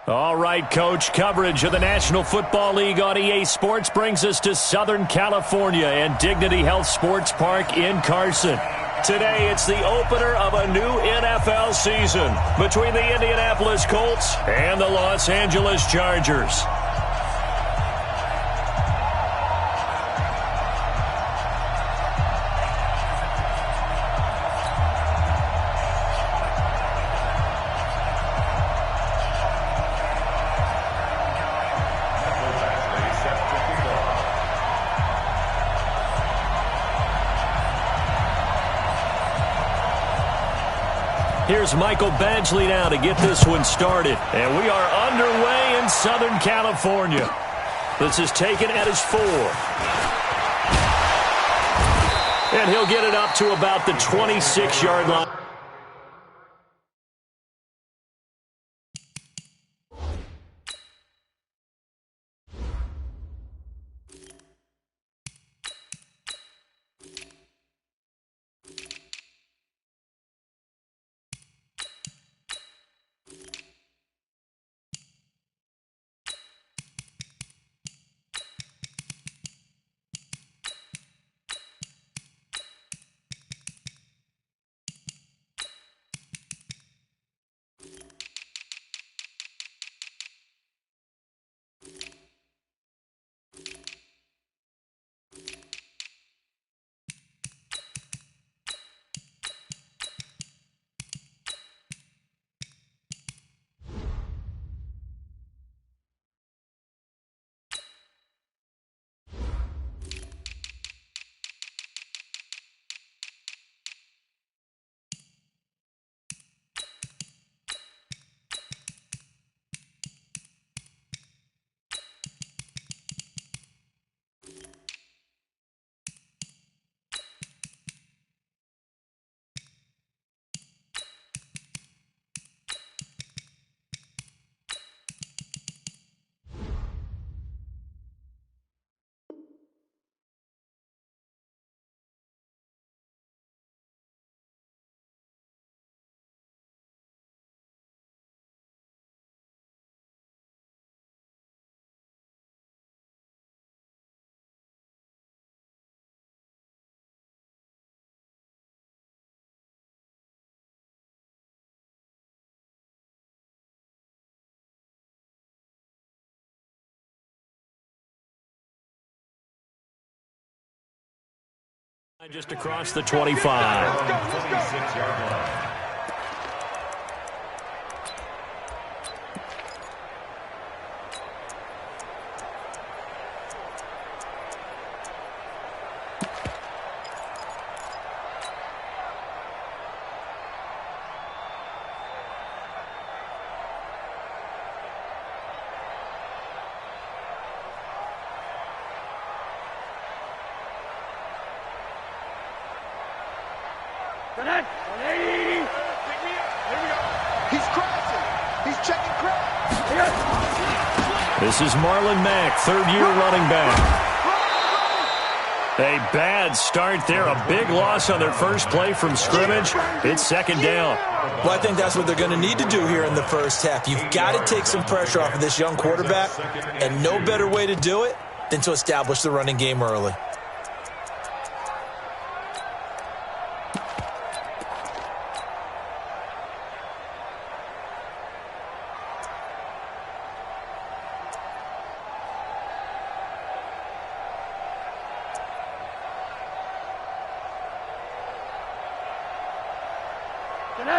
All right, Coach, coverage of the National Football League on EA Sports brings us to Southern California and Dignity Health Sports Park in Carson. Today, it's the opener of a new NFL season between the Indianapolis Colts and the Los Angeles Chargers. Here's Michael Badgley now to get this one started. And we are underway in Southern California. This is taken at his 4. And he'll get it up to about the 26-yard line. Just across the 25. He's crossing. He's checking crowd. This is Marlon Mack, third-year running back. A bad start there. A big loss on their first play from scrimmage. It's second down. Well, I think that's what they're going to need to do here in the first half. You've got to take some pressure off of this young quarterback, and no better way to do it than to establish the running game early.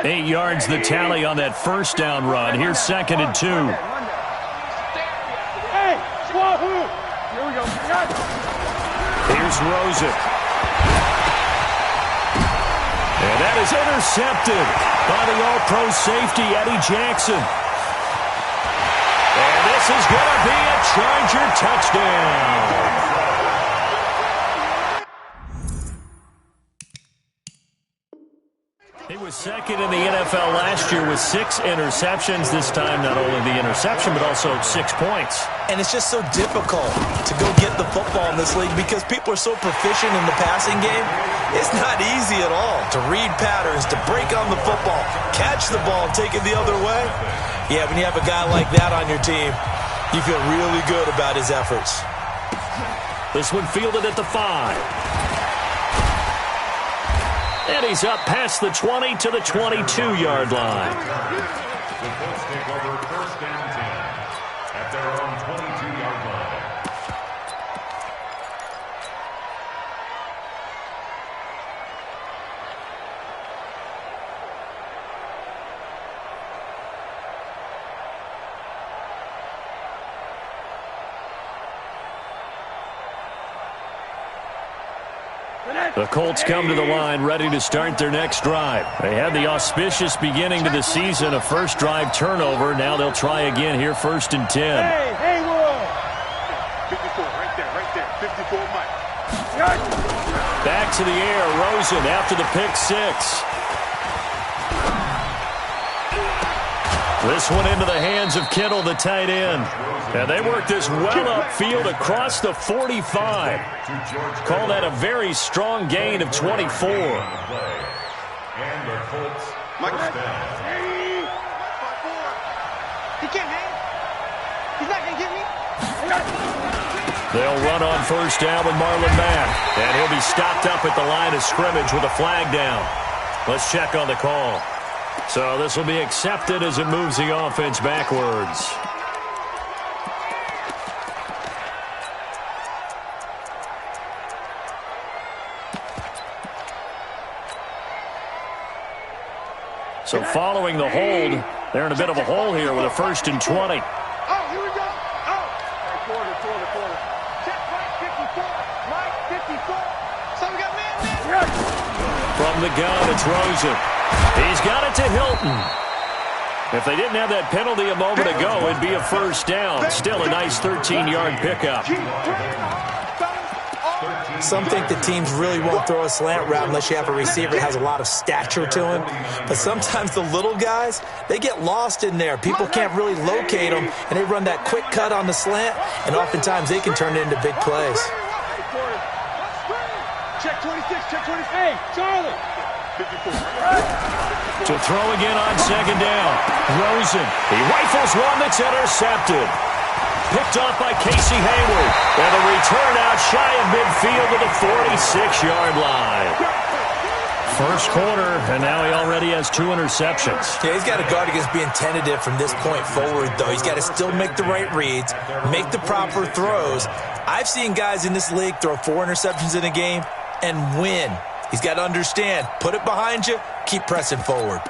Eight yards the tally on that first down run. Here's second and 2. Hey, Wahoo! Here we go. Here's Rosen. And that is intercepted by the all-pro safety, Eddie Jackson. And this is going to be a Charger touchdown. It was was second in the NFL last year with 6 interceptions. This time, not only the interception, but also 6 points. And it's just so difficult to go get the football in this league because people are so proficient in the passing game. It's not easy at all to read patterns, to break on the football, catch the ball, take it the other way. Yeah, when you have a guy like that on your team, you feel really good about his efforts. This one fielded at the 5. And he's up past the 20 to the 22-yard line. The Colts take over first down 10 at their own 22-yard line. The Colts come to the line ready to start their next drive. They had the auspicious beginning to the season, a first drive turnover. Now they'll try again here, first and 10. Hey, Will. 54, right there. 54, Mike. Back to the air, Rosen after the pick 6. This one into the hands of Kittle, the tight end. And they work this well upfield across the 45. Call that a very strong gain of 24. And the Colts first down. He can't hang. He's not going to get me. They'll run on first down with Marlon Mack. And he'll be stopped up at the line of scrimmage with a flag down. Let's check on the call. So this will be accepted as it moves the offense backwards. So following the hold, they're in a bit of a hole here with a first and 20. Oh, here we go. Oh. Quarter. Check Mike 54. Mike 54. So we got man. From the gun, it's Rosen. He's got it to Hilton. If they didn't have that penalty a moment ago, it'd be a first down. Still a nice 13-yard pickup. Some think the teams really won't throw a slant route unless you have a receiver that has a lot of stature to him. But sometimes the little guys, they get lost in there. People can't really locate them, and they run that quick cut on the slant, and oftentimes they can turn it into big plays. Check 26. Hey, Charlie. 54. To throw again on second down. Rosen. He rifles one that's intercepted. Picked off by Casey Hayward. And a return out shy of midfield to the 46-yard line. First quarter, and now he already has 2 interceptions. Yeah, he's got to guard against being tentative from this point forward, though. He's got to still make the right reads, make the proper throws. I've seen guys in this league throw 4 interceptions in a game and win. He's got to understand, put it behind you, keep pressing forward.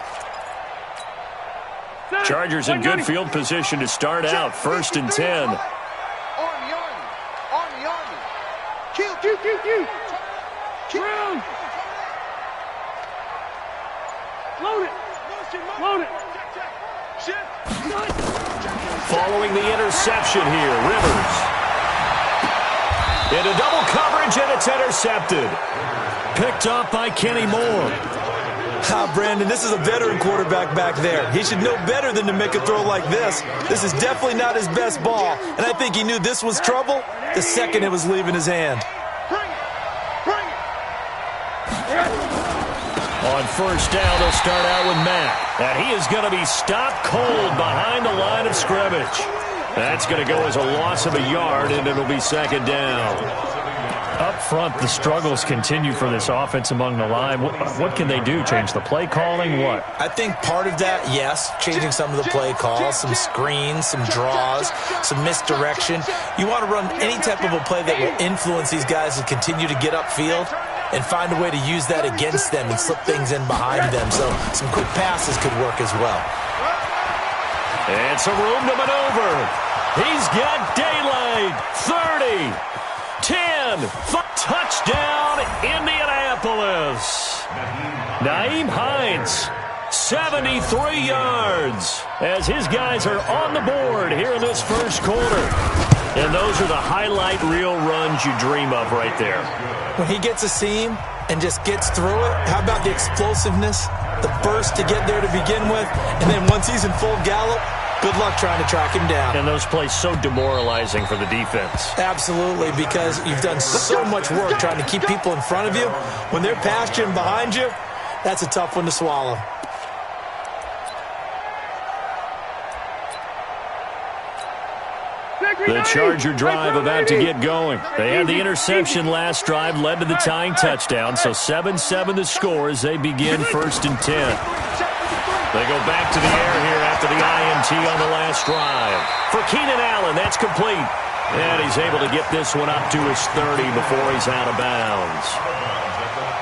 Chargers in good field position to start out, first and 10. Army. Kill. Load it. Following the interception here, Rivers. Into double coverage, and it's intercepted. Picked up by Kenny Moore. Brandon, this is a veteran quarterback back there. He should know better than to make a throw like this. This is definitely not his best ball, and I think he knew this was trouble the second it was leaving his hand. Bring it. On first down, they'll start out with Mack. And he is going to be stopped cold behind the line of scrimmage. That's going to go as a loss of a yard, and it'll be second down. Up front, the struggles continue for this offense among the line. What can they do? Change the play calling? What? I think part of that, yes, changing some of the play calls, some screens, some draws, some misdirection. You want to run any type of a play that will influence these guys to continue to get upfield and find a way to use that against them and slip things in behind them. So some quick passes could work as well. And some room to maneuver. He's got daylight. 30. 10, touchdown, Indianapolis. Nyheim Hines, 73 yards, as his guys are on the board here in this first quarter. And those are the highlight reel runs you dream of right there. When he gets a seam and just gets through it, how about the explosiveness, the burst to get there to begin with, and then once he's in full gallop, good luck trying to track him down. And those plays so demoralizing for the defense. Absolutely, because you've done so much work trying to keep people in front of you. When they're past you and behind you, that's a tough one to swallow. The Charger drive about to get going. They had the interception last drive, led to the tying touchdown, so 7-7 the score as they begin 1st and 10. They go back to the air here after the INT on the last drive. For Keenan Allen, that's complete. And he's able to get this one up to his 30 before he's out of bounds.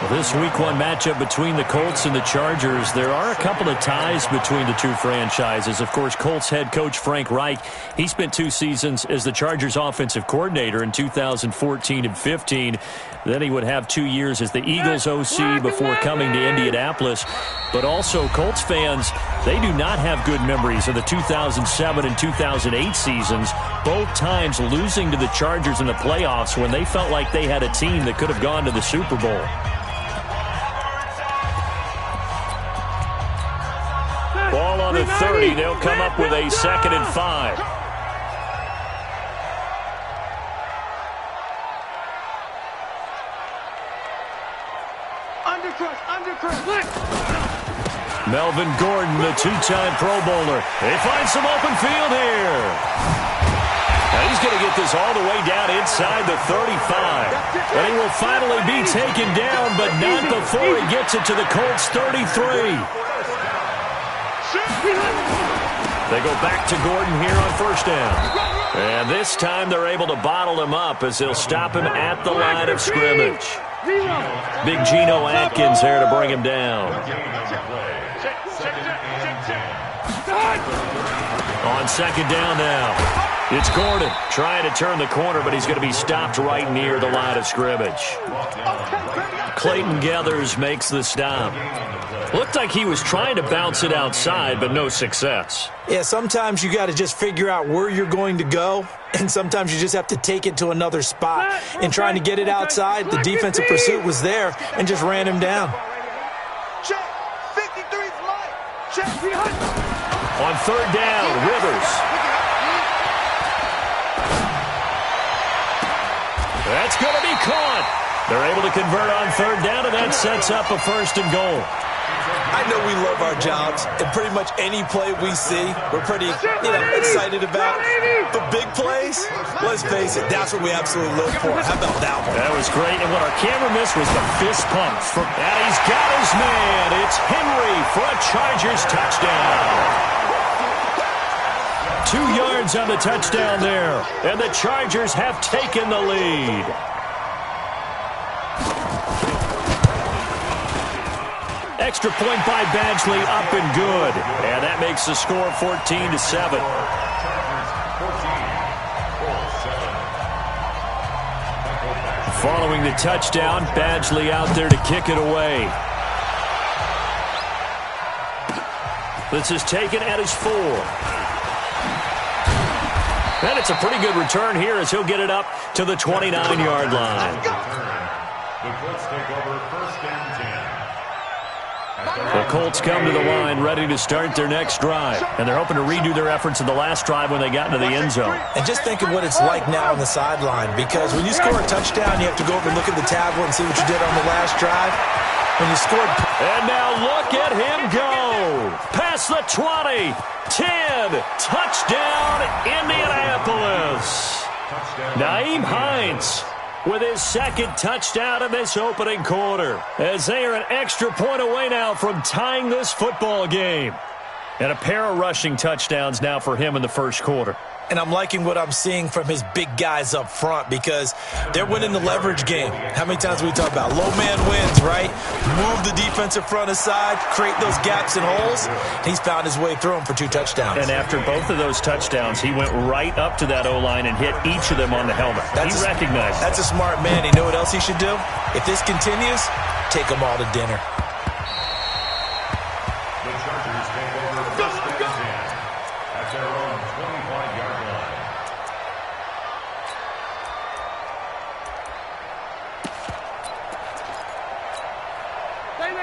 Well, this Week 1 matchup between the Colts and the Chargers, there are a couple of ties between the two franchises. Of course, Colts head coach Frank Reich, he spent 2 seasons as the Chargers offensive coordinator in 2014 and 15. Then he would have 2 years as the Eagles OC before coming to Indianapolis. But also, Colts fans, they do not have good memories of the 2007 and 2008 seasons, both times losing to the Chargers in the playoffs when they felt like they had a team that could have gone to the Super Bowl. Ball on the 30. They'll come up with a 2nd and 5. Melvin Gordon, the 2-time Pro Bowler. They find some open field here. Now he's going to get this all the way down inside the 35. And he will finally be taken down, but not before he gets it to the Colts 33. They go back to Gordon here on 1st down. And this time they're able to bottle him up as they'll stop him at the line of scrimmage. Big Geno Atkins there to bring him down. On 2nd down now. It's Gordon trying to turn the corner, but he's going to be stopped right near the line of scrimmage. Clayton Geathers makes the stop. Looked like he was trying to bounce it outside, but no success. Yeah, sometimes you got to just figure out where you're going to go, and sometimes you just have to take it to another spot. In trying to get it outside, the defensive pursuit was there and just ran him down. Check. 53's Mike. Check. On 3rd down, Rivers. That's going to be caught. They're able to convert on 3rd down, and that sets up a 1st and goal. I know we love our jobs, and pretty much any play we see, we're pretty, excited about. But big plays, let's face it, that's what we absolutely live for. How about that one? That was great, and what our camera missed was the fist pump. And he's got his man. It's Henry for a Chargers touchdown. 2 yards on the touchdown there, and the Chargers have taken the lead. Extra point by Badgley, up and good. And that makes the score 14-7. Following the touchdown, Badgley out there to kick it away. This is taken at his 4. And it's a pretty good return here as he'll get it up to the 29-yard line. The Colts take over 1st and 10. The Colts come to the line ready to start their next drive. And they're hoping to redo their efforts in the last drive when they got into the end zone. And just think of what it's like now on the sideline, because when you score a touchdown, you have to go over and look at the tablet and see what you did on the last drive. When you scored... And now look at him go. Past the 20, 10, touchdown, Indianapolis. Naeem Hines with his 2nd touchdown in this opening quarter, as they are an extra point away now from tying this football game. And a pair of rushing touchdowns now for him in the 1st quarter. And I'm liking what I'm seeing from his big guys up front, because they're winning the leverage game. How many times we talk about low man wins, right? Move the defensive front aside, create those gaps and holes. He's found his way through them for 2 touchdowns. And after both of those touchdowns, he went right up to that O-line and hit each of them on the helmet. He recognized that's a smart man. You know what else he should do? If this continues, take them all to dinner. The Chargers take over 1st and 10 at their own 25-yard line.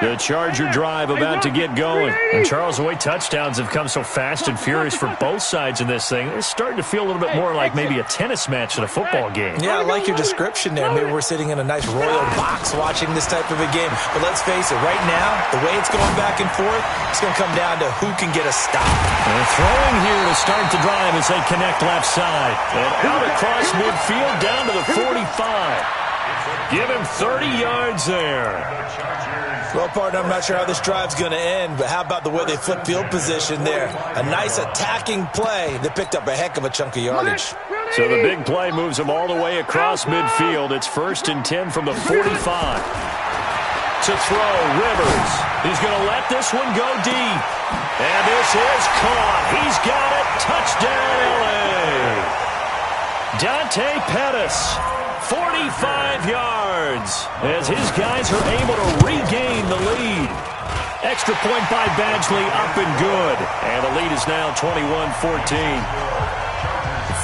The Charger drive about to get going. And Charles, the way touchdowns have come so fast and furious for both sides in this thing, it's starting to feel a little bit more like maybe a tennis match than a football game. Yeah, I like your description there. Maybe we're sitting in a nice royal box watching this type of a game. But let's face it, right now, the way it's going back and forth, it's going to come down to who can get a stop. And throwing here to start the drive as they connect left side. And out across midfield down to the 45. Give him 30 yards there. Well, partner, I'm not sure how this drive's going to end, but how about the way they flip field position there? A nice attacking play. They picked up a heck of a chunk of yardage. So the big play moves them all the way across midfield. It's 1st and 10 from the 45. To throw, Rivers. He's going to let this one go deep. And this is caught. He's got it. Touchdown, L.A. Dante Pettis. 45 yards as his guys are able to regain the lead. Extra point by Badgley, up and good. And the lead is now 21-14.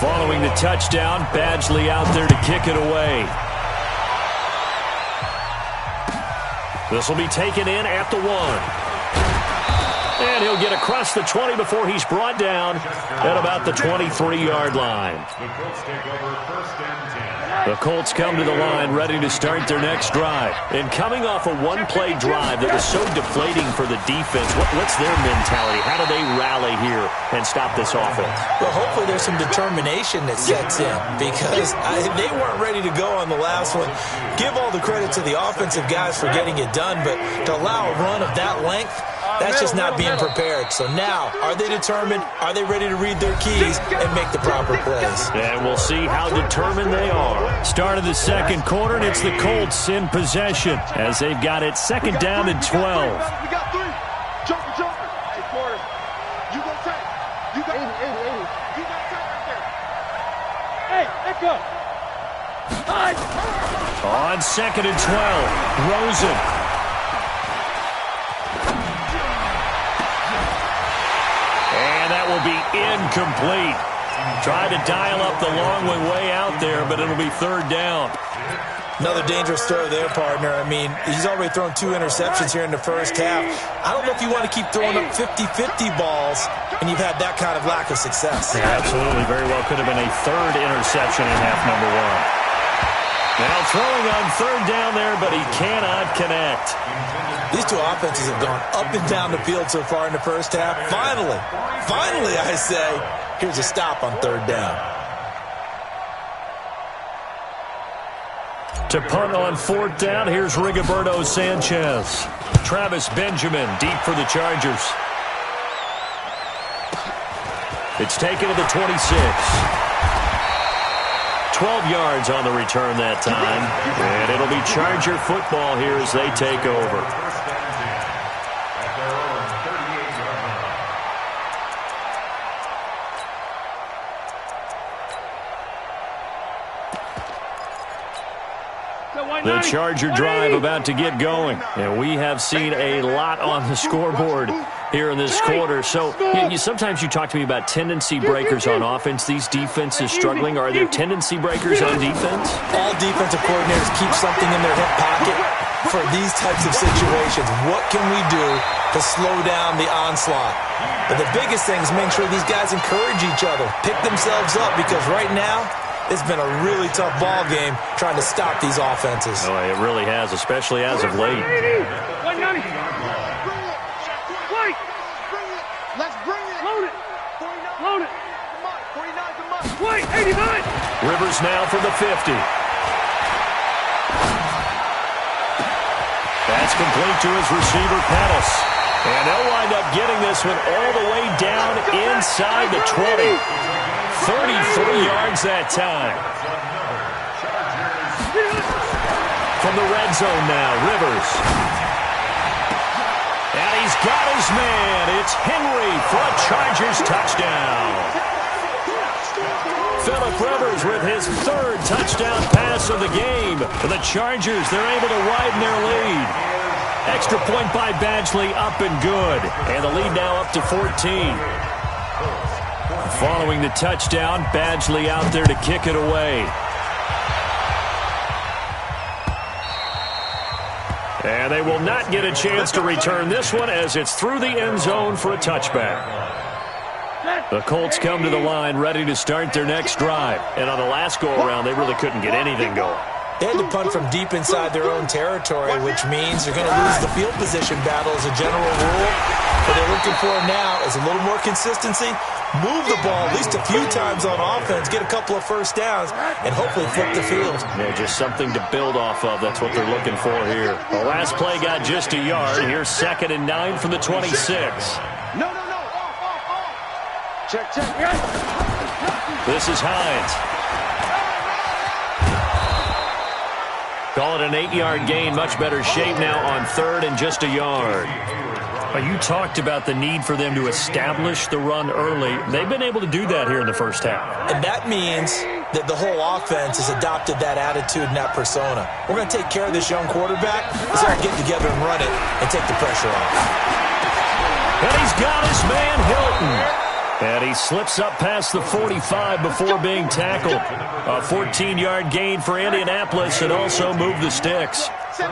Following the touchdown, Badgley out there to kick it away. This will be taken in at the 1. And he'll get across the 20 before he's brought down at about the 23-yard line. The Colts take over 1st and 10. The Colts come to the line ready to start their next drive. And coming off a one-play drive that was so deflating for the defense, what's their mentality? How do they rally here and stop this offense? Well, hopefully there's some determination that sets in because they weren't ready to go on the last one. Give all the credit to the offensive guys for getting it done, but to allow a run of that length, that's just not being prepared. So now, are they determined? Are they ready to read their keys and make the proper plays? And we'll see how determined they are. Start of the second quarter, and it's the Colts in possession as they've got it 2nd down and 12. We got 3. Jumper. Hey, quarter. You go take. You got 80. You got take right there. Hey, let go. On 2nd and 12, Rosen. That will be incomplete. Tried to dial up the long way out there, but it'll be 3rd down. Another dangerous throw there, partner. I mean, he's already thrown 2 interceptions here in the first half. I don't know if you want to keep throwing up 50-50 balls, and you've had that kind of lack of success. Yeah, absolutely. Very well could have been a 3rd interception in half number 1. Now throwing on 3rd down there, but he cannot connect. These two offenses have gone up and down the field so far in the first half. Finally, I say, here's a stop on 3rd down. To punt on 4th down, here's Rigoberto Sanchez. Travis Benjamin deep for the Chargers. It's taken to the 26. 12 yards on the return that time. And it'll be Charger football here as they take over. The Charger drive about to get going. And we have seen a lot on the scoreboard here in this quarter. So sometimes you talk to me about tendency breakers on offense. These defenses struggling. Are there tendency breakers on defense? All defensive coordinators keep something in their hip pocket for these types of situations. What can we do to slow down the onslaught? But the biggest thing is making sure these guys encourage each other, pick themselves up, because right now, it's been a really tough ball game trying to stop these offenses. Oh, it really has, especially as of late. Wait. Let's bring it. Load it. 49. Come on. 49's a must. Wait, 89. Rivers now from the 50. That's complete to his receiver, Pettis. And they'll wind up getting this one all the way down inside the 20. 33 yards that time. From the red zone now, Rivers. And he's got his man. It's Henry for a Chargers touchdown. Phillip Rivers with his 3rd touchdown pass of the game. For the Chargers, they're able to widen their lead. Extra point by Badgley, up and good. And the lead now up to 14. Following the touchdown, Badgley out there to kick it away. And they will not get a chance to return this one as it's through the end zone for a touchback. The Colts come to the line ready to start their next drive. And on the last go-around, they really couldn't get anything going. They had to punt from deep inside their own territory, which means they're going to lose the field position battle as a general rule. What they're looking for now is a little more consistency, move the ball at least a few times on offense, get a couple of first downs, and hopefully flip the field. Yeah, just something to build off of. That's what they're looking for here. The last play got just a yard. Here's 2nd and 9 from the 26. No. Off. Check. This is Hines. Call it an 8-yard gain. Much better shape now on 3rd and just a yard. You talked about the need for them to establish the run early. They've been able to do that here in the first half. And that means that the whole offense has adopted that attitude and that persona. We're going to take care of this young quarterback. Let's all get together and run it and take the pressure off. And he's got his man Hilton. And he slips up past the 45 before being tackled. A 14-yard gain for Indianapolis and also moved the sticks. 80.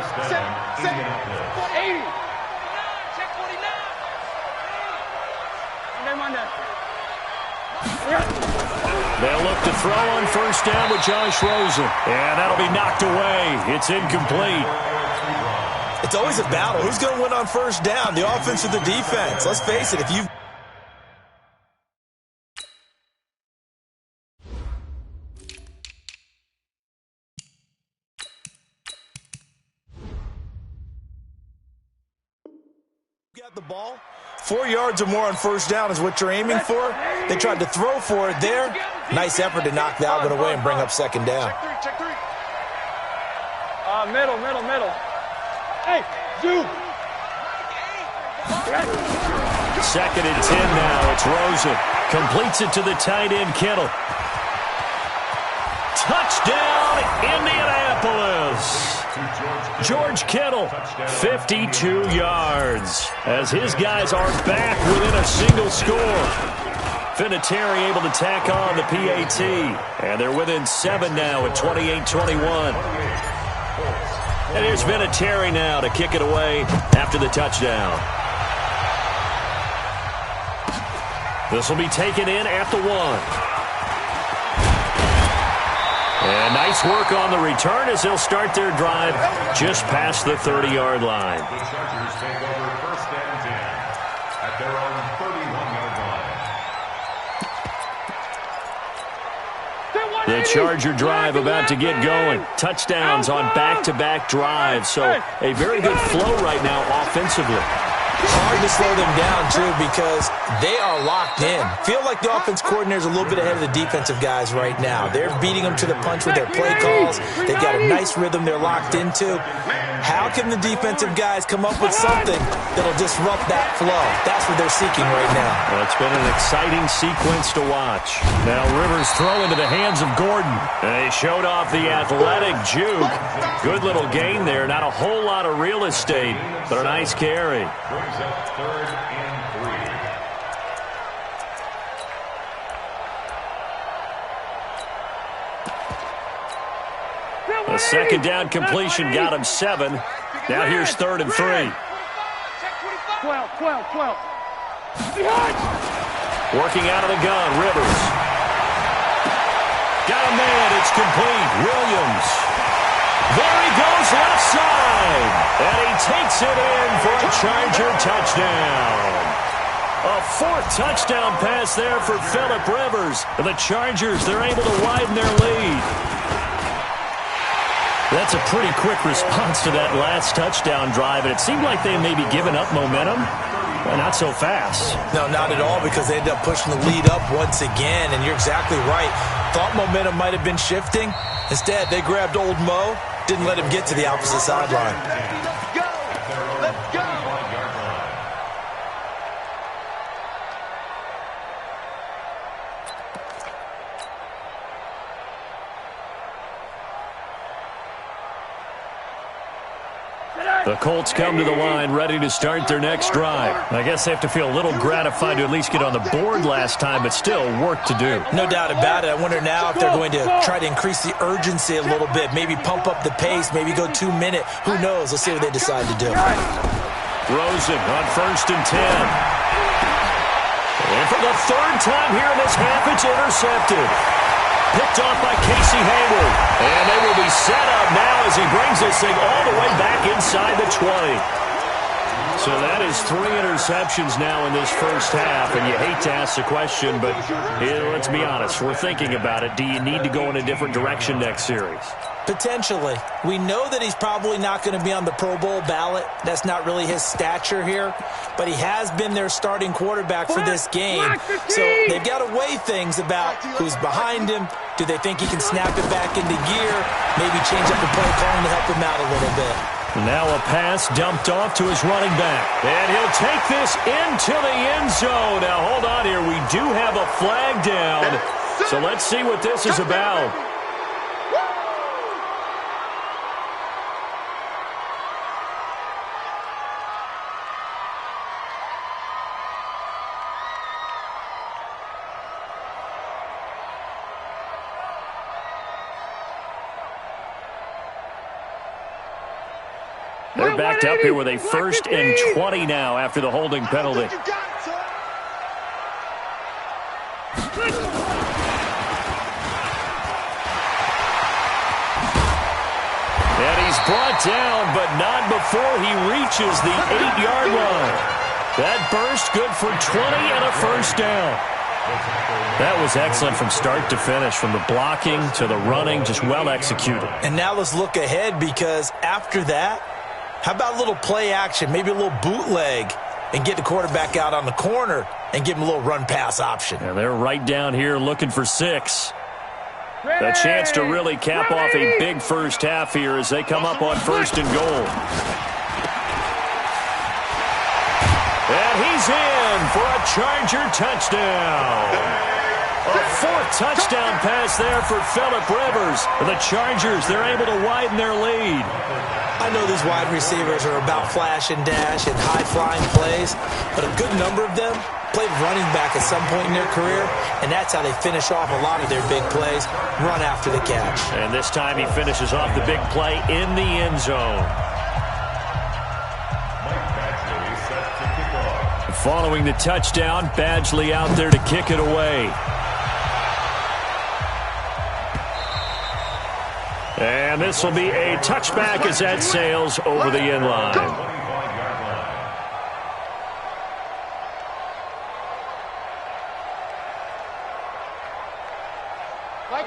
They'll look to throw on first down with Josh Rosen. And that'll be knocked away. It's incomplete. It's always a battle. Who's going to win on first down, the offense or the defense? Let's face it, if you've got the ball, 4 yards or more on first down is what you're aiming for. They tried to throw for it there. Nice effort to knock that one away and bring up 2nd down. Check 3. Middle. Hey, zoom. 2nd and 10 now. It's Rosen. Completes it to the tight end, Kittle. Touchdown, Indianapolis. George Kittle, 52 yards, as his guys are back within a single score. Vinatieri able to tack on the PAT, and they're within 7 now at 28-21. And here's Vinatieri now to kick it away after the touchdown. This will be taken in at the 1. And nice work on the return as they'll start their drive just past the 30-yard line. The Chargers take over 1st and 10 at their own 31-yard line. The Charger drive about to get going. Touchdowns on back-to-back drives. So a very good flow right now offensively. Hard to slow them down, too, because they are locked in. Feel like the offense coordinator is a little bit ahead of the defensive guys right now. They're beating them to the punch with their play calls. They've got a nice rhythm they're locked into. How can the defensive guys come up with something that'll disrupt that flow? That's what they're seeking right now. Well, it's been an exciting sequence to watch. Now Rivers throw into the hands of Gordon. They showed off the athletic juke. Good little gain there. Not a whole lot of real estate, but a nice carry. Brings up 3rd and 3. A 2nd down completion got him 7. Now here's 3rd and 3. 12. Working out of the gun, Rivers. Got a man, it's complete. Williams. There he goes, left side. And he takes it in for a Charger touchdown. A 4th touchdown pass there for Phillip Rivers. And the Chargers, they're able to widen their lead. That's a pretty quick response to that last touchdown drive, and it seemed like they may be giving up momentum. Well, not so fast. No, not at all, because they ended up pushing the lead up once again, and you're exactly right. Thought momentum might have been shifting. Instead, they grabbed old Mo, didn't let him get to the opposite sideline. Let's go. Sit down. The Colts come to the line ready to start their next drive. I guess they have to feel a little gratified to at least get on the board last time, but still work to do. No doubt about it. I wonder now if they're going to try to increase the urgency a little bit, maybe pump up the pace, maybe go 2 minute. Who knows? Let's see what they decide to do. Rosen on 1st and 10. And for the 3rd time here in this half, it's intercepted. Picked off by Casey Hayward. And they will be set up now as he brings this thing all the way back inside the 20. So that is 3 interceptions now in this first half, and you hate to ask the question, but let's be honest. We're thinking about it. Do you need to go in a different direction next series? Potentially. We know that he's probably not going to be on the Pro Bowl ballot. That's not really his stature here, but he has been their starting quarterback for this game. So they've got to weigh things about who's behind him. Do they think he can snap it back into gear? Maybe change up the play calling to help him out a little bit. Now a pass dumped off to his running back. And he'll take this into the end zone. Now, hold on here. We do have a flag down. So let's see what this is about. They're backed up here with a 1st and 20 now after the holding penalty. And he's brought down, but not before he reaches the 8-yard line. That burst good for 20 and a 1st down. That was excellent from start to finish, from the blocking to the running, just well executed. And now let's look ahead, because after that, how about a little play action, maybe a little bootleg, and get the quarterback out on the corner and give him a little run-pass option. And they're right down here looking for 6. A chance to really cap off a big first half here as they come up on 1st and goal. And he's in for a Charger touchdown. A 4th touchdown pass there for Phillip Rivers. And the Chargers, they're able to widen their lead. I know these wide receivers are about flash and dash and high-flying plays, but a good number of them played running back at some point in their career, and that's how they finish off a lot of their big plays, run after the catch. And this time he finishes off the big play in the end zone. Following the touchdown, Badgley out there to kick it away. And this will be a touchback as that sails over the end line.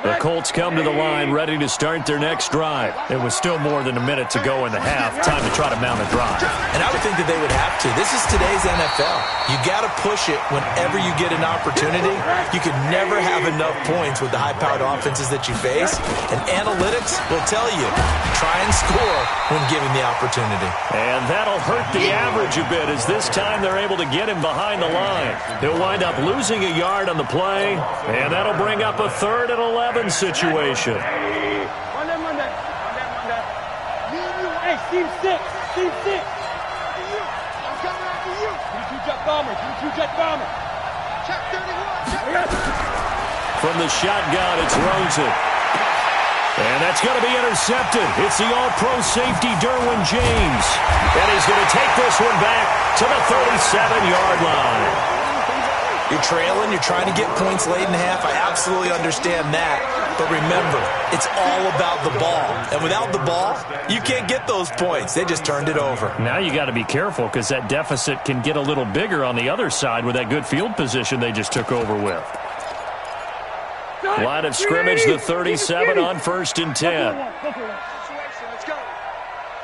The Colts come to the line ready to start their next drive. It was still more than a minute to go in the half. Time to try to mount a drive. And I would think that they would have to. This is today's NFL. You got to push it whenever you get an opportunity. You can never have enough points with the high-powered offenses that you face. And analytics will tell you, try and score when given the opportunity. And that'll hurt the average a bit as this time they're able to get him behind the line. He'll wind up losing a yard on the play, and that'll bring up a 3rd and 11 situation. Hey, Steve 6. Steve 6. I'm coming after you. 22 jet bomber. 22 jet bomber. Check 31. From the shotgun, it's Rosen. And that's going to be intercepted. It's the all-pro safety, Derwin James. And he's going to take this one back to the 37-yard line. You're trailing, you're trying to get points late in the half. I absolutely understand that. But remember, it's all about the ball. And without the ball, you can't get those points. They just turned it over. Now you got to be careful because that deficit can get a little bigger on the other side with that good field position they just took over with. Line of scrimmage, the 37 on 1st and 10. Let's go.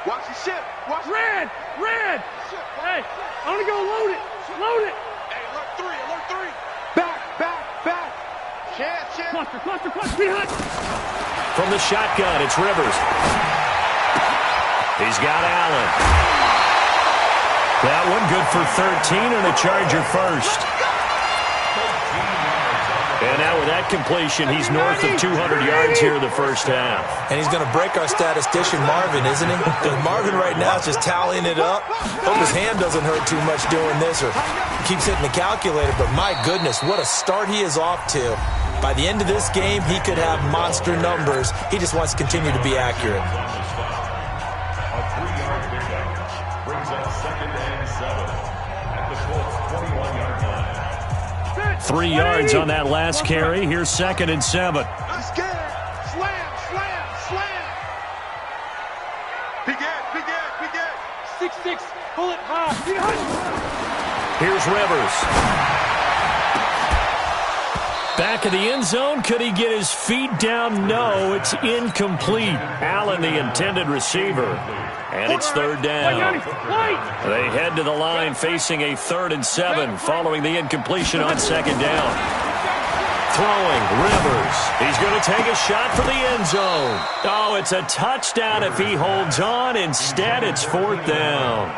Watch the ship. Watch red. Red. Hey, I'm going to go load it. Load it. Hey, alert 3. Back. Chance. Cluster. Behind. From the shotgun, it's Rivers. He's got Allen. That one good for 13 and a Charger 1st. And now with that completion, he's north of 200 yards here in the first half. And he's going to break our statistician, Marvin, isn't he? Because Marvin right now is just tallying it up. Hope his hand doesn't hurt too much doing this or keeps hitting the calculator. But my goodness, what a start he is off to. By the end of this game, he could have monster numbers. He just wants to continue to be accurate. A 3-yard pickup brings up 2nd and 7 at the Colts' 21-yard line. 3 yards on that last carry. Here's 2nd and 7. He's scared. Slam, slam, slam. Big Ed, big Ed, big Ed. 6-6, pull it high. Here's Rivers. Back of the end zone. Could he get his feet down? No, it's incomplete. Allen, the intended receiver. And it's 3rd down. They head to the line facing a 3rd and 7 following the incompletion on 2nd down. Throwing, Rivers. He's going to take a shot for the end zone. Oh, it's a touchdown if he holds on. Instead, it's 4th down.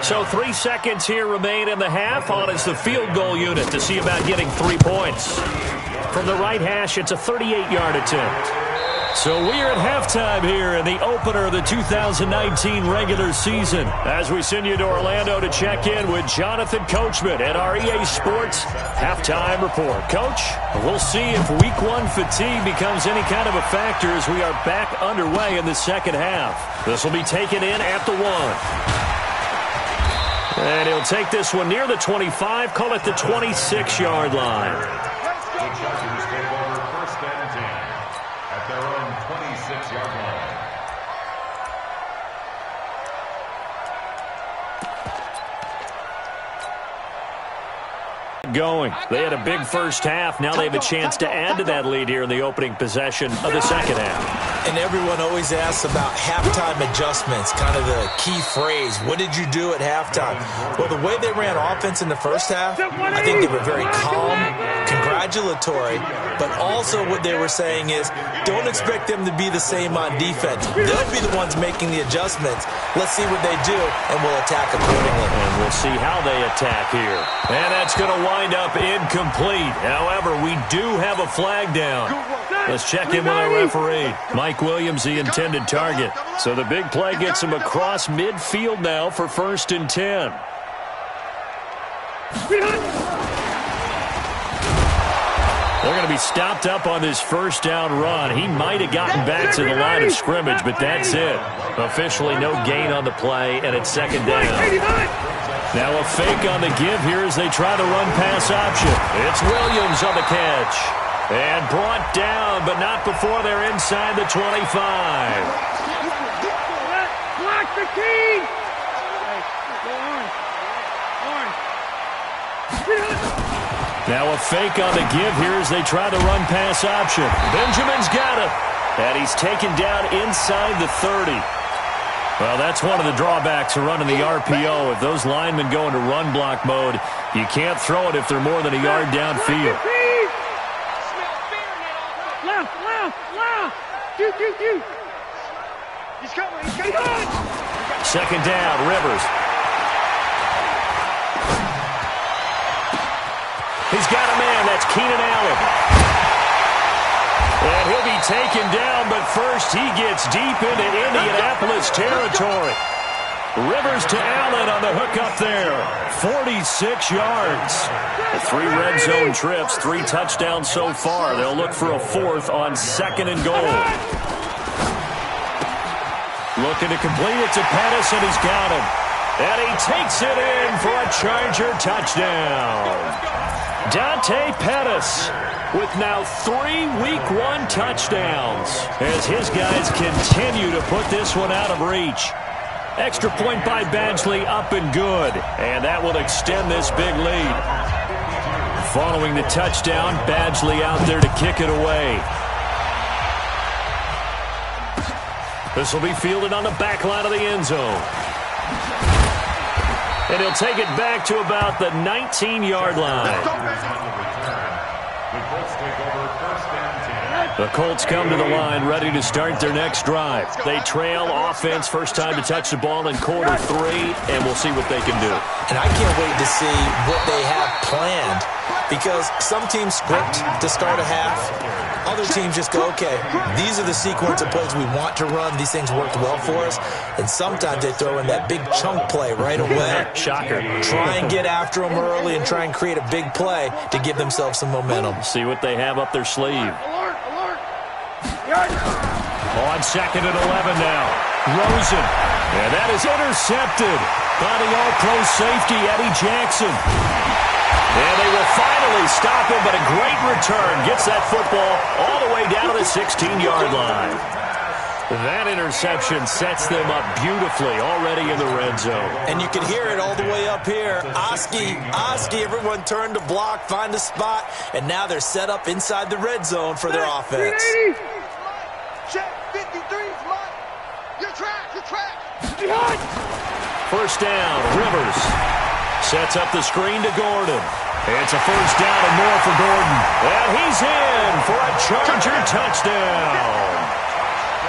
So 3 seconds here remain in the half. On is the field goal unit to see about getting 3 points. From the right hash, it's a 38-yard attempt. So we're at halftime here in the opener of the 2019 regular season. As we send you to Orlando to check in with Jonathan Coachman at our EA Sports Halftime Report. Coach, we'll see if Week 1 fatigue becomes any kind of a factor as we are back underway in the second half. This will be taken in at the 1. And he'll take this one near the 25, call it the 26-yard line. The Chargers take over 1st and 10 at their own 26-yard line. Going. They had a big first half. Now they have a chance to add to that lead here in the opening possession of the second half. And everyone always asks about halftime adjustments, kind of the key phrase. What did you do at halftime? Well, the way they ran offense in the first half, I think they were very calm, congratulatory, but also what they were saying is don't expect them to be the same on defense. They'll be the ones making the adjustments. Let's see what they do, and we'll attack accordingly. And we'll see how they attack here. And that's going to wind up incomplete. However, we do have a flag down. Let's check in with our referee. Mike Williams, the intended target. So the big play gets him across midfield now for 1st and 10. They're going to be stopped up on this first down run. He might have gotten back to the line of scrimmage, but that's it. Officially no gain on the play, and it's 2nd down. Now a fake on the give here as they try the run-pass option. It's Williams on the catch. And brought down, but not before they're inside the 25. Block the key! Now a fake on the give here as they try the run-pass option. Benjamin's got it. And he's taken down inside the 30. Well, that's one of the drawbacks of running the RPO. If those linemen go into run block mode, you can't throw it if they're more than a yard downfield. He's coming. 2nd down, Rivers. He's got a man. That's Keenan Allen. And he'll be taken down, but first he gets deep into Indianapolis territory. Rivers to Allen on the hook up there. 46 yards. The 3 red zone trips, 3 touchdowns so far. They'll look for a 4th on 2nd and goal. Looking to complete it to Pettis, and he's got him. And he takes it in for a Charger touchdown. Dante Pettis with now 3 Week 1 touchdowns as his guys continue to put this one out of reach. Extra point by Badgley up and good, and that will extend this big lead. Following the touchdown, Badgley out there to kick it away. This will be fielded on the back line of the end zone. And he'll take it back to about the 19-yard line. The Colts take over 1st and 10. The Colts come to the line ready to start their next drive. They trail offense, first time to touch the ball in quarter 3, and we'll see what they can do. And I can't wait to see what they have planned, because some teams script to start a half. Other teams just go, okay, these are the sequence of plays we want to run. These things worked well for us. And sometimes they throw in that big chunk play right away. Shocker. Try and get after them early and try and create a big play to give themselves some momentum. See what they have up their sleeve. Alert. On 2nd and 11 now. Rosen. And that is intercepted by the All-Pro safety, Eddie Jackson. And they will finally stop him, but a great return gets that football all the way down to the 16-yard line. That interception sets them up beautifully already in the red zone. And you can hear it all the way up here. Oski, everyone turned to block, find a spot, and now they're set up inside the red zone for their offense. Check, 53, Mike. You're trash. First down, Rivers. Sets up the screen to Gordon. It's a first down and more for Gordon. And he's in for a Charger touchdown.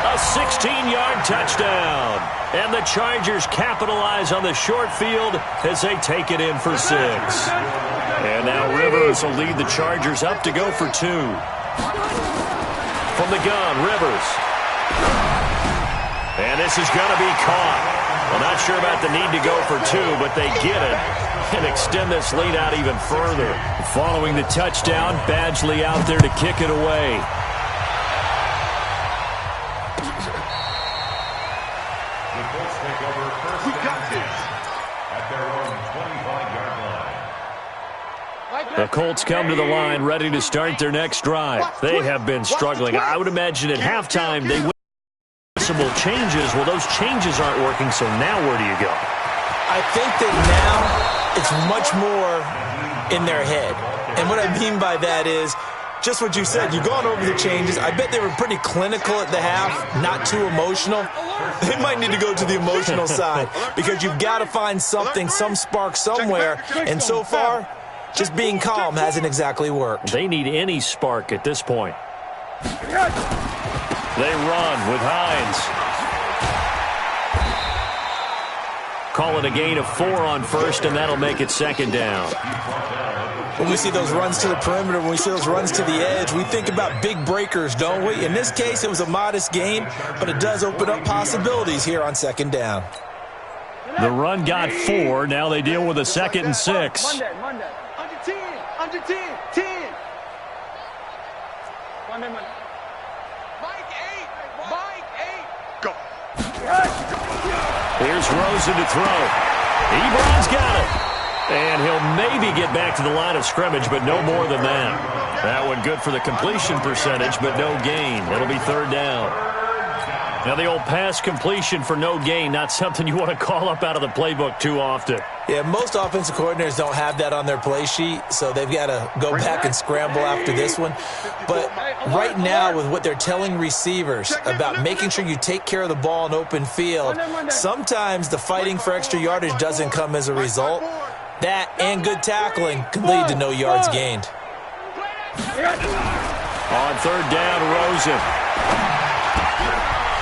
A 16-yard touchdown. And the Chargers capitalize on the short field as they take it in for 6. And now Rivers will lead the Chargers up to go for 2. From the gun, Rivers. And this is going to be caught. Well, not sure about the need to go for 2, but they get it and extend this lead out even further. Following the touchdown, Badgley out there to kick it away. The Colts take over 1st and 10 at their own 25-yard line. The Colts come to the line ready to start their next drive. They have been struggling. I would imagine at halftime they would possible changes. Well, those changes aren't working, so now where do you go? I think that now it's much more in their head. And what I mean by that is just what you said. You've gone over the changes. I bet they were pretty clinical at the half, not too emotional. They might need to go to the emotional side, because you've got to find something, some spark somewhere. And so far, just being calm hasn't exactly worked. They need any spark at this point. They run with Hines. Call it a gain of 4 on first, and that'll make it 2nd down. When we see those runs to the perimeter, when we see those runs to the edge, we think about big breakers, don't we? In this case, it was a modest gain, but it does open up possibilities here on 2nd down. The run got 4. Now they deal with a 2nd and 6. Monday. Under 10. 10. Monday. Mike 8. Go. Here's Rosen to throw. Ebron's got it. And he'll maybe get back to the line of scrimmage, but no more than that. That one good for the completion percentage, but no gain. It'll be 3rd down. Now, the old pass completion for no gain, not something you want to call up out of the playbook too often. Yeah, most offensive coordinators don't have that on their play sheet, so they've got to go back and scramble after this one. But right now, with what they're telling receivers about making sure you take care of the ball in open field, sometimes the fighting for extra yardage doesn't come as a result. That and good tackling can lead to no yards gained. On 3rd down, Rosen.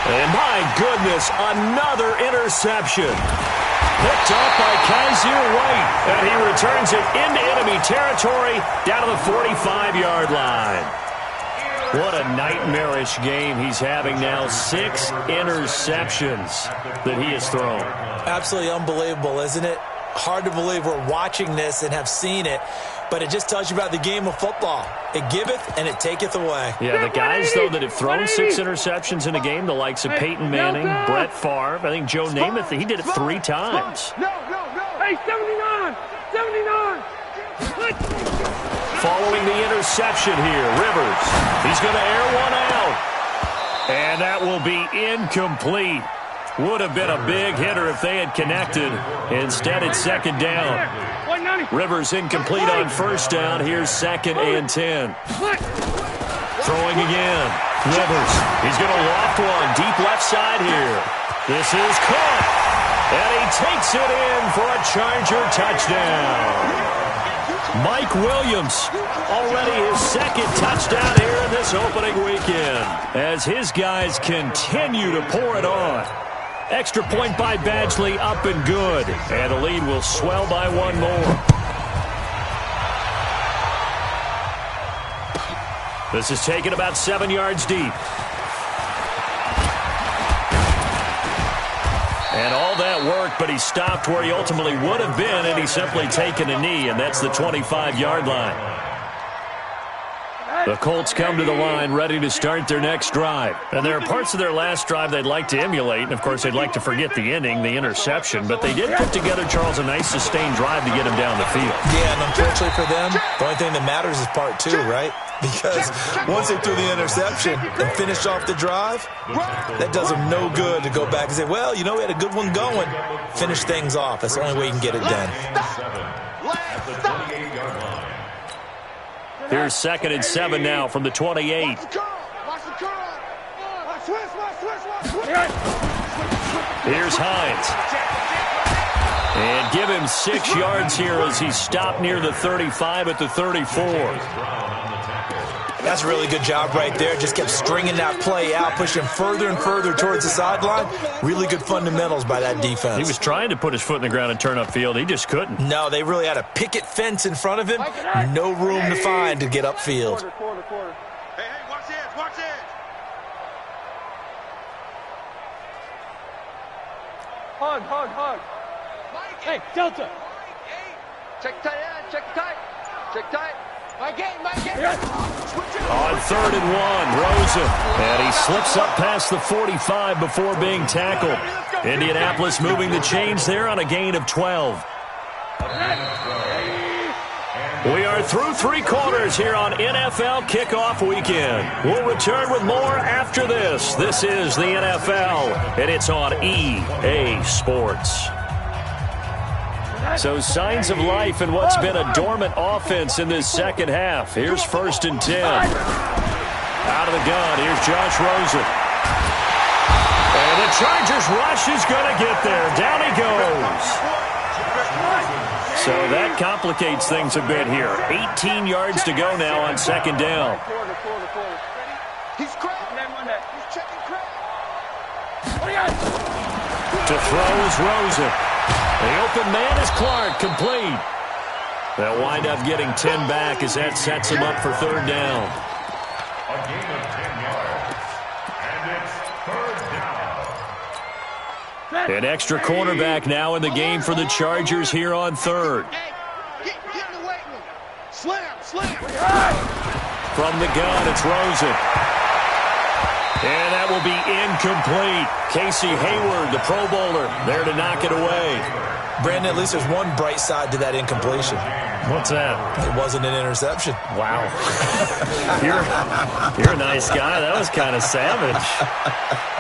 And my goodness, another interception. Picked up by Kaiser White. And he returns it into enemy territory down to the 45-yard line. What a nightmarish game he's having now. 6 interceptions that he has thrown. Absolutely unbelievable, isn't it? Hard to believe we're watching this and have seen it, but it just tells you about the game of football. It giveth and it taketh away. Yeah, the guys, though, that have thrown 6 interceptions in a game, the likes of Peyton Manning, Brett Favre, I think Joe Namath, he did it 3 times. No. Hey, 79. Following the interception here, Rivers. He's going to air one out. And that will be incomplete. Would have been a big hitter if they had connected. Instead, it's 2nd down. Rivers incomplete on 1st down. Here's 2nd and 10. Throwing again. Rivers. He's going to loft one. Deep left side here. This is caught. And he takes it in for a Charger touchdown. Mike Williams, already his second touchdown here in this opening weekend as his guys continue to pour it on. Extra point by Badgley, up and good. And the lead will swell by one more. This is taken about 7 yards deep. And all that work, but he stopped where he ultimately would have been, and he's simply taken a knee, and that's the 25-yard line. The Colts come to the line ready to start their next drive. And there are parts of their last drive they'd like to emulate, and, of course, they'd like to forget the ending, the interception. But they did put together, Charles, a nice sustained drive to get him down the field. Yeah, and unfortunately for them, the only thing that matters is part two, right? Because once they threw the interception and finished off the drive, that does them no good to go back and say, well, you know, we had a good one going. Finish things off. That's the only way you can get it done. Here's 2nd and 7 now from the 28. Here's Hines. And give him 6 yards here as he stopped near the 35 at the 34. That's a really good job right there. Just kept stringing that play out, pushing further and further towards the sideline. Really good fundamentals by that defense. He was trying to put his foot in the ground and turn upfield. He just couldn't. No, they really had a picket fence in front of him. No room to find to get upfield. Hey, watch this, watch this. Hug. Hey, Delta. Check tight end, check tight. Mike it. On 3rd and 1, Rosen. And he slips up past the 45 before being tackled. Indianapolis moving the chains there on a gain of 12. We are through 3 quarters here on NFL Kickoff Weekend. We'll return with more after this. This is the NFL, and it's on EA Sports. So signs of life in what's been a dormant offense in this second half. Here's 1st and 10. Out of the gun, here's Josh Rosen. And the Chargers rush is going to get there. Down he goes. So that complicates things a bit here. 18 yards to go now on 2nd down. To throw is Rosen. The open man is Clark, complete. They'll wind up getting 10 back as that sets him up for 3rd down. A gain of 10 yards, and it's 3rd down. An extra cornerback now in the game for the Chargers here on 3rd. Get in the weight room. Slam. From the gun, it's Rosen. And that will be incomplete. Casey Hayward, the Pro Bowler, there to knock it away. Brandon, at least there's one bright side to that incompletion. What's that? It wasn't an interception. Wow. You're a nice guy. That was kind of savage.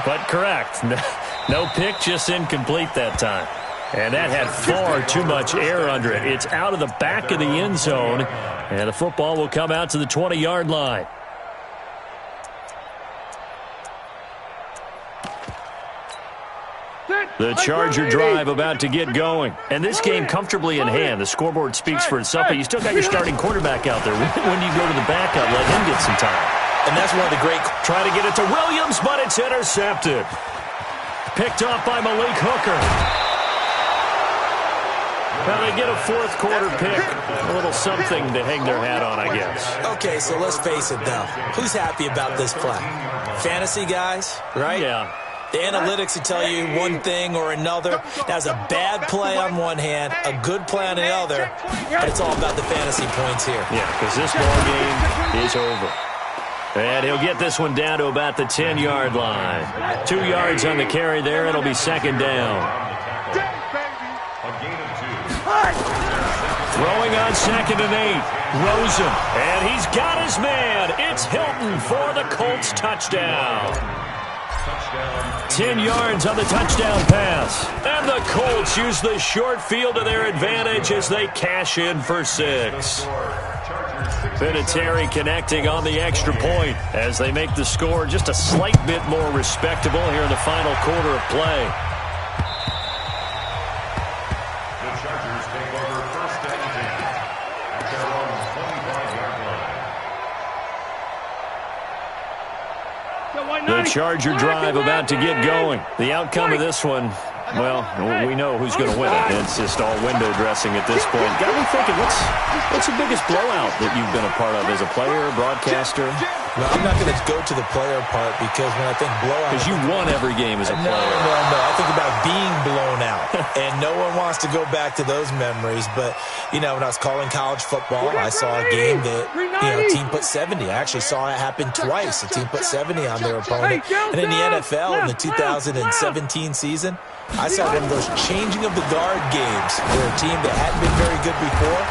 But correct. No pick, just incomplete that time. And that had far too much air under it. It's out of the back of the end zone. And the football will come out to the 20-yard line. The Charger drive about to get going. And this game comfortably in hand. The scoreboard speaks for itself, but you still got your starting quarterback out there. When you go to the backup, let him get some time. And that's one of the great... Try to get it to Williams, but it's intercepted. Picked off by Malik Hooker. Well, they get a 4th quarter pick. A little something to hang their hat on, I guess. Okay, so let's face it, though. Who's happy about this play? Fantasy guys, right? Yeah. The analytics will tell you one thing or another. That's a bad play on one hand, a good play on the other, but it's all about the fantasy points here. Yeah, because this ball game is over. And he'll get this one down to about the 10-yard line. 2 yards on the carry there. It'll be 2nd down. Throwing on 2nd and 8. Rosen. And he's got his man. It's Hilton for the Colts touchdown. 10 yards on the touchdown pass. And the Colts use the short field to their advantage as they cash in for 6. Vinatieri connecting on the extra point as they make the score just a slight bit more respectable here in the final quarter of play. The Chargers take over 1st and 10 at their own 25-yard line. The Charger drive about to get going. The outcome of this one, well, we know who's going to win it. It's just all window dressing at this point. Got me thinking, what's the biggest blowout that you've been a part of as a player, broadcaster? No, I'm not going to go to the player part because when I think blowout... Because you won every game as a player. No. I think about being blown out. And no one wants to go back to those memories. But, you know, when I was calling college football, I saw a game that, a team put 70. I actually saw it happen twice. A team put 70 on their opponent. And in the NFL, in the 2017 season, I saw one of those changing of the guard games where a team that hadn't been very good before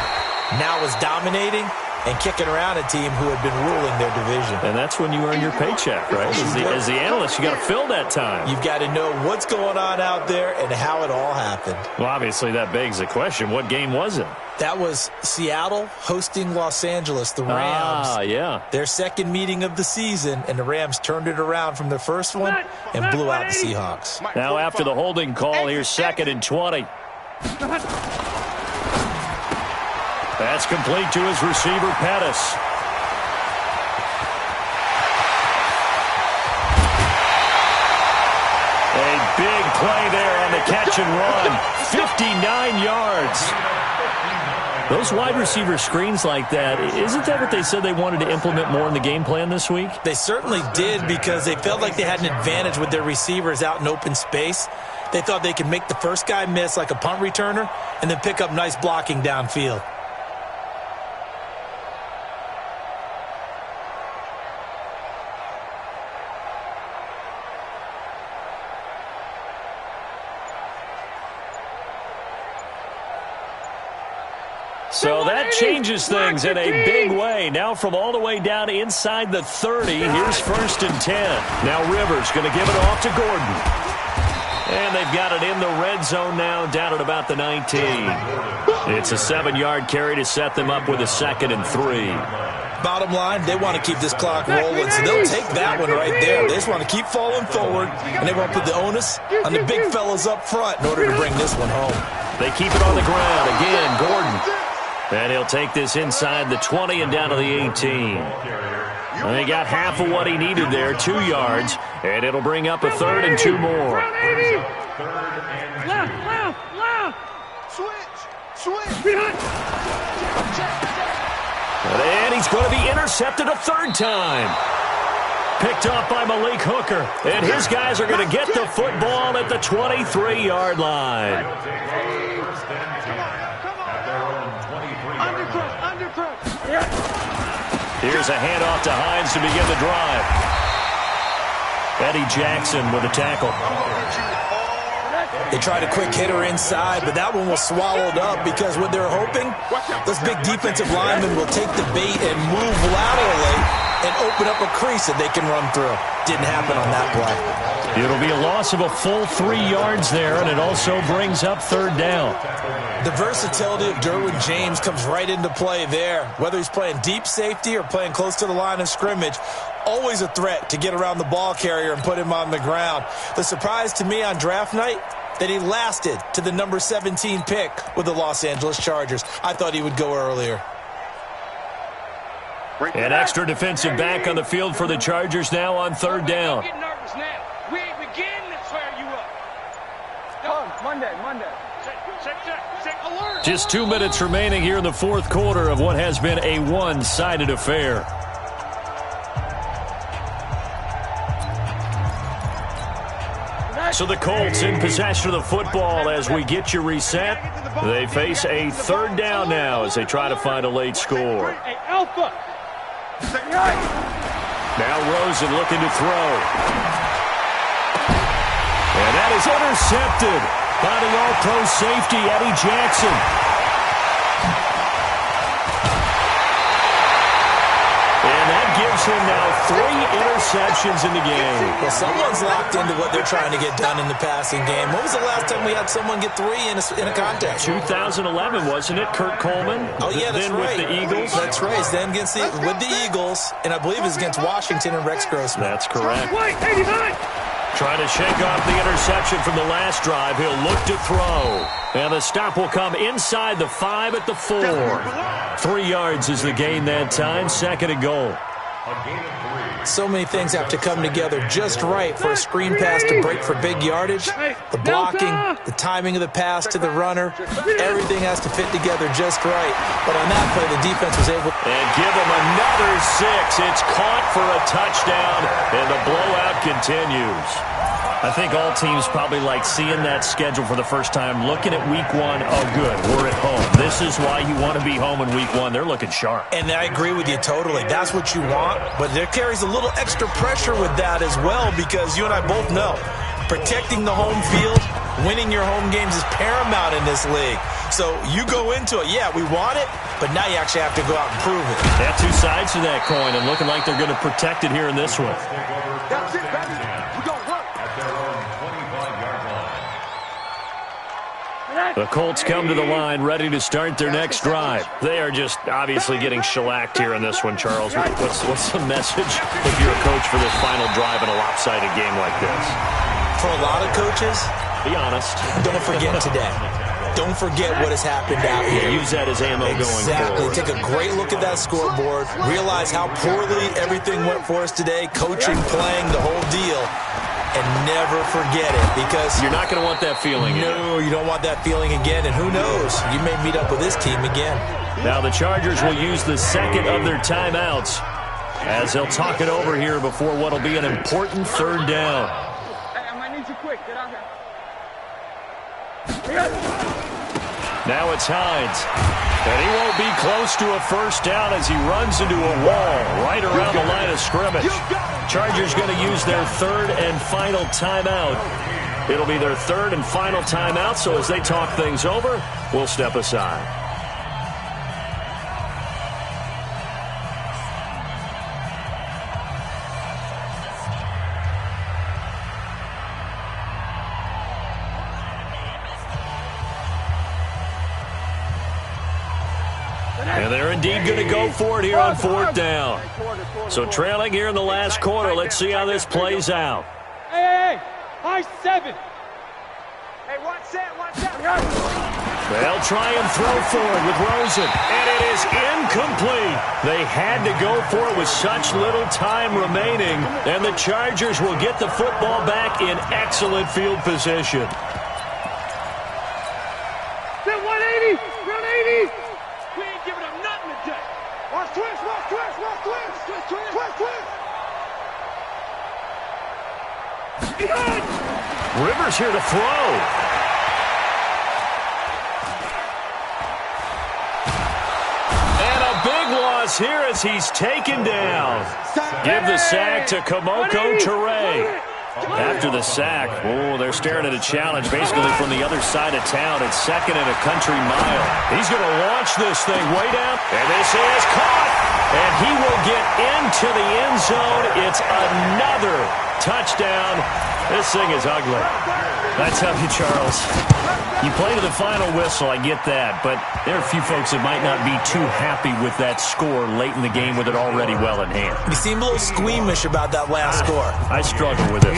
now was dominating and kicking around a team who had been ruling their division. And that's when you earn your paycheck, right? As the analyst, you got to fill that time. You've got to know what's going on out there and how it all happened. Well, obviously, that begs the question, what game was it? That was Seattle hosting Los Angeles, the Rams. Yeah. Their second meeting of the season, and the Rams turned it around from their first one and blew out the Seahawks. Now, after the holding call, here's 2nd and 20. That's complete to his receiver, Pettis. A big play there on the catch and run. 59 yards. Those wide receiver screens like that, isn't that what they said they wanted to implement more in the game plan this week? They certainly did because they felt like they had an advantage with their receivers out in open space. They thought they could make the first guy miss like a punt returner and then pick up nice blocking downfield. So that changes things in a big way. Now from all the way down inside the 30, here's 1st and 10. Now Rivers going to give it off to Gordon. And they've got it in the red zone now, down at about the 19. It's a 7-yard carry to set them up with a 2nd and 3. Bottom line, they want to keep this clock rolling, so they'll take that one right there. They just want to keep falling forward, and they want to put the onus on the big fellas up front in order to bring this one home. They keep it on the ground. Again, Gordon. And he'll take this inside the 20 and down to the 18. And he got half of what he needed there, 2 yards. And it'll bring up a 3rd and 2 more. Left. Switch. And he's going to be intercepted a 3rd time. Picked off by Malik Hooker. And his guys are going to get the football at the 23-yard line. Here's a handoff to Hines to begin the drive. Eddie Jackson with a tackle. They tried a quick hitter inside, but that one was swallowed up because what they're hoping, this big defensive lineman will take the bait and move laterally and open up a crease that they can run through. Didn't happen on that play. It'll be a loss of a full 3 yards there, and it also brings up 3rd down. The versatility of Derwin James comes right into play there. Whether he's playing deep safety or playing close to the line of scrimmage, always a threat to get around the ball carrier and put him on the ground. The surprise to me on draft night, that he lasted to the number 17 pick with the Los Angeles Chargers. I thought he would go earlier. An extra defensive back on the field for the Chargers now on 3rd down. We ain't beginning to tear you up. Monday. Alert. Just 2 minutes remaining here in the 4th quarter of what has been a one-sided affair. So the Colts in possession of the football as we get you reset. They face a 3rd down now as they try to find a late score. Now Rosen looking to throw. And that is intercepted by the All-Pro safety, Eddie Jackson. And that gives him now 3 interceptions in the game. Well, someone's locked into what they're trying to get done in the passing game. When was the last time we had someone get 3 in a contest? 2011, wasn't it? Kurt Coleman. Oh, yeah, that's then right. With the Eagles. That's right. Then with the Eagles, and I believe it was against Washington and Rex Grossman. That's correct. Trying to shake off the interception from the last drive. He'll look to throw. And the stop will come inside the 5 at the 4. 3 yards is the gain that time. 2nd and goal. A gain of 3. So many things have to come together just right for a screen pass to break for big yardage. The blocking, the timing of the pass to the runner, everything has to fit together just right. But on that play, the defense was able to... And give him another 6. It's caught for a touchdown, and the blowout continues. I think all teams probably like seeing that schedule for the first time, looking at week 1, oh good, we're at home. This is why you want to be home in week 1. They're looking sharp. And I agree with you totally. That's what you want, but there carries a little extra pressure with that as well, because you and I both know protecting the home field, winning your home games is paramount in this league. So you go into it, yeah, we want it, but now you actually have to go out and prove it. They have two sides to that coin, and looking like they're going to protect it here in this one. That's it, baby. We're going to work. At their own 25-yard line. The Colts come to the line, ready to start their next drive. They are just obviously getting shellacked here in this one, Charles. What's the message if you're a coach for this final drive in a lopsided game like this? For a lot of coaches, be honest. Don't forget today. Don't forget what has happened out here. Use that as ammo going Exactly. forward. Take a great look at that scoreboard. Realize how poorly everything went for us today. Coaching, playing, the whole deal. And never forget it, because you're not going to want that feeling again. No, you don't want that feeling again. And who knows? You may meet up with this team again. Now the Chargers will use the second of their timeouts as they'll talk it over here before what will be an important third down. Hey, I might need you quick. Get out here. Now it's Hines. And he won't be close to a first down as he runs into a wall right around the line of scrimmage. Chargers going to use their third and final timeout. It'll be their third and final timeout, so as they talk things over, we'll step aside. And they're indeed going to go for it here on fourth down. So trailing here in the last quarter. Let's see how this plays out. Hey, high 7. Hey, watch that. They'll try and throw for it with Rosen. And it is incomplete. They had to go for it with such little time remaining. And the Chargers will get the football back in excellent field position. 180. 180. We ain't giving up nothing today. Watch twist. Rivers here to throw. And a big loss here as he's taken down. Give the sack to Kamoko Toure. After the sack, they're staring at a challenge basically from the other side of town. It's second and a country mile. He's going to launch this thing way down. And this is caught. And he will get into the end zone. It's another touchdown. This thing is ugly. I tell you, Charles, you play to the final whistle, I get that, but there are a few folks that might not be too happy with that score late in the game with it already well in hand. You seem a little squeamish about that last score. I struggle with it.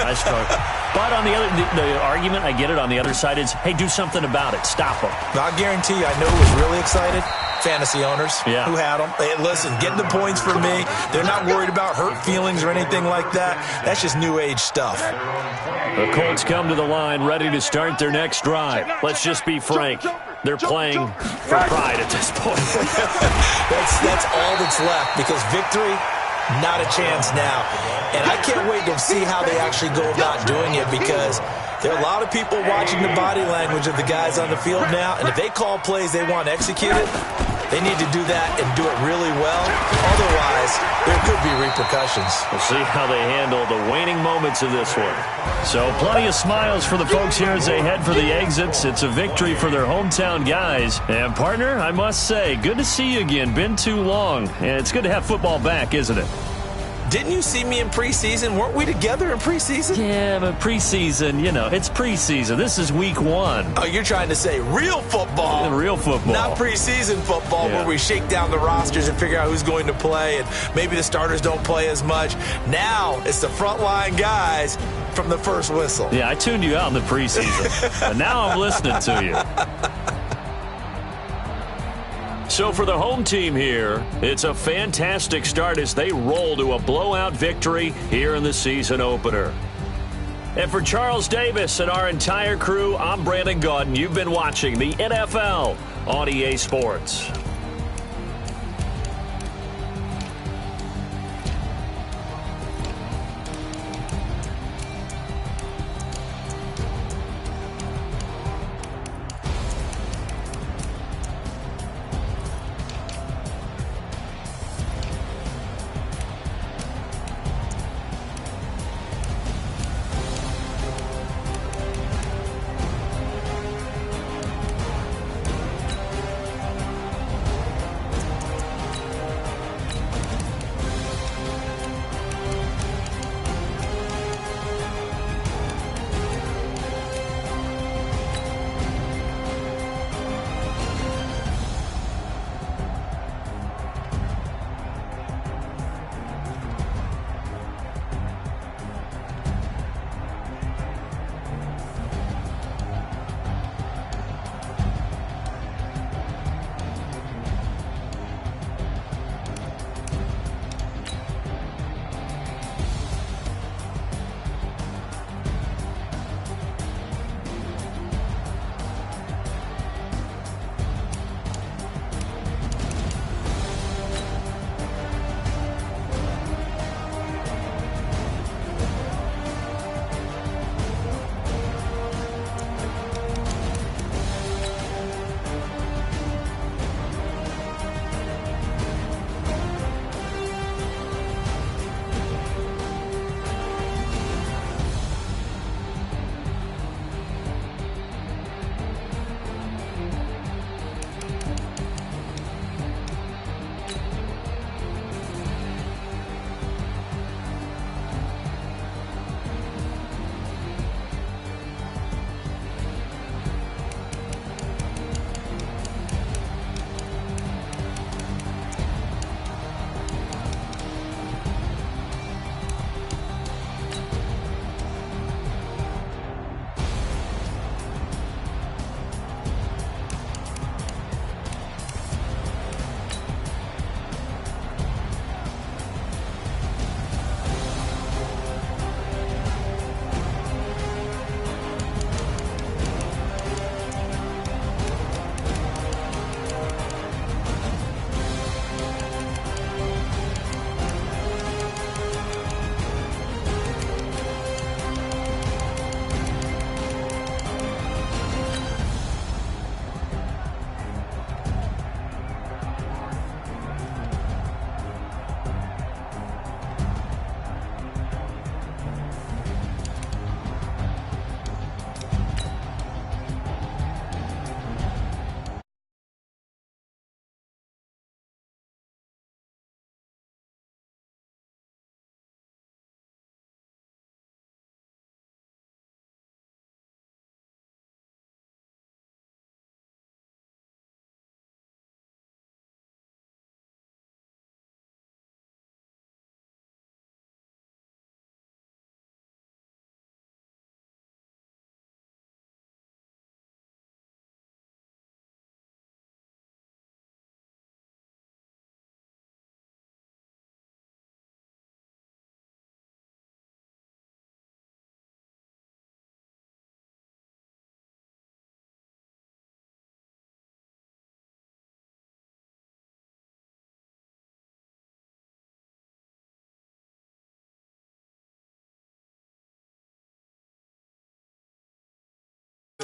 I struggle. But on the other, the argument, I get it, on the other side is, hey, do something about it. Stop them. I guarantee you, I know who was really excited. Fantasy owners who had them. Hey, listen, getting the points for me. They're not worried about hurt feelings or anything like that. That's just new age stuff. The Colts come to the line ready to start their next drive. Let's just be frank. They're playing for pride at this point. That's all that's left, because victory, not a chance now. And I can't wait to see how they actually go about doing it, because there are a lot of people watching the body language of the guys on the field now, and if they call plays they want executed, they need to do that and do it really well. Otherwise, there could be repercussions. We'll see how they handle the waning moments of this one. So plenty of smiles for the folks here as they head for the exits. It's a victory for their hometown guys. And, partner, I must say, good to see you again. Been too long. And it's good to have football back, isn't it? Didn't you see me in preseason? Weren't we together in preseason? Yeah, but preseason, it's preseason. This is week 1. Oh, you're trying to say real football. Real football. Not preseason football where we shake down the rosters and figure out who's going to play, and maybe the starters don't play as much. Now it's the frontline guys from the first whistle. Yeah, I tuned you out in the preseason, but now I'm listening to you. So for the home team here, it's a fantastic start as they roll to a blowout victory here in the season opener. And for Charles Davis and our entire crew, I'm Brandon Gaudin. You've been watching the NFL on EA Sports.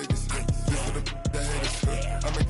Vegas.